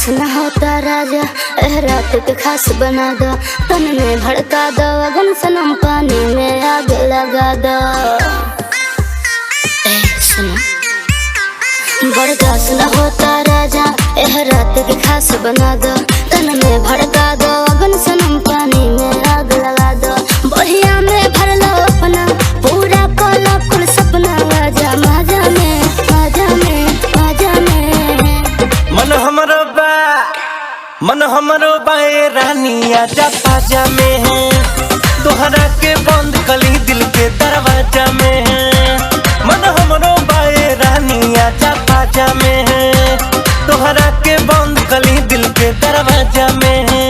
बर्दाश्त न होता राजा, रात के खास बना दो, तन में भड़का दो, अगन सनम पानी में आग लगा दो। सुनो, बर्दाश्त न होता राजा, रात के खास बना दो, तन में भड़का दो, अगन सनम पानी में आग लगा दो। बढ़िया में भर लो अपना पूरा कोला कुल सपना, आजा माजा में, माजा में, माजा में। मन हमरो बाए रानी आजा पाजा में है, तोहरा के बंद कली दिल के दरवाजा में है। मन हमरो बाए रानी आजा पाजा में है, तोहरा के बंद कली दिल के दरवाजा में है।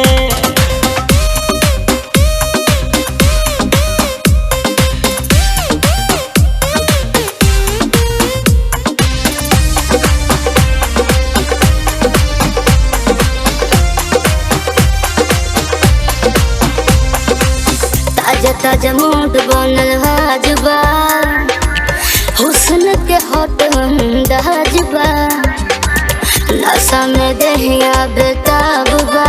ताजा ताजा मूड बनल हाजबा, हुस्न के होट अंदाजबा, नशा में दहिया बेताबा,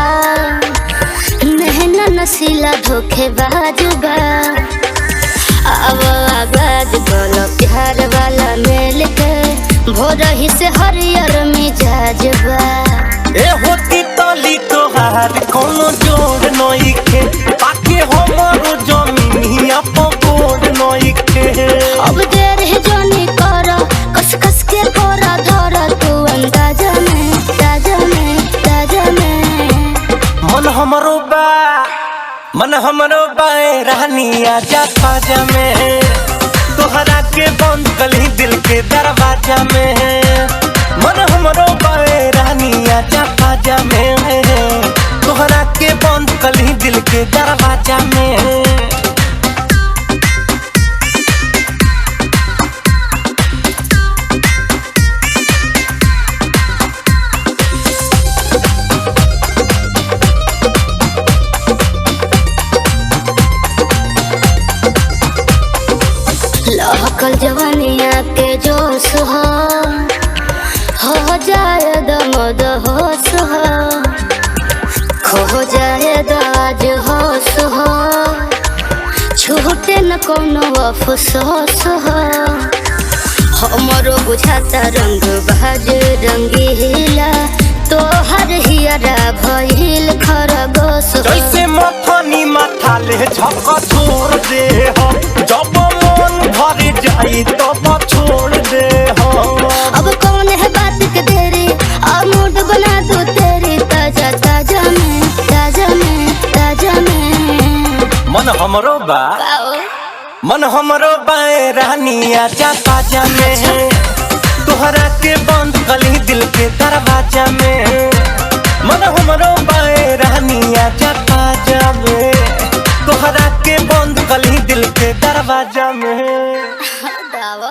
नहना नसीला धोखेबाजबा। अब आगाज बोलो प्यार वाला मेल के, भोर ही से हरियर मिजाजबा। ए होती तली तोहार कोनो जोड़ नइखे, पाके हमरो जमीनिया पकोड़ नइखे। अब देर है जोनी करो, कस कस के कोरा धरा तू अंदाजा में, ताजा में, ताजा में। मन हमरो बाए रानी आजा पाजा में, तोहरा के बंद कली दिल के दरवाजा में। मन हमरो बाए रानी आजा पाजा में, तोहरा के बंद कली दिल के दरवाजा में। लहकल जवानिया के जोश हो जाए दमद होश खो जाए दाज होश छूटे न कोनो अफसोस हमरो बुझाता रंग बाज रंगीला, तोहर हियरा भइल खरगोश। जैसे मथनी माथा ले झक छोड़ दे हो, जब मन भर जाई तब छोड़ दे हो। अब कौन है बात के देरी, अब मूड बना दो तेरी, ताजा ताजा में, ताजा में, ताजा में। मन हमरो बाए रानी आजा पाजा में, तोहरा के बंद कली दिल के दरवाजा में। मन हमरो बाए रानी आजा पाजा में, तोहरा के बंद कली दिल के दरवाजा में। दावा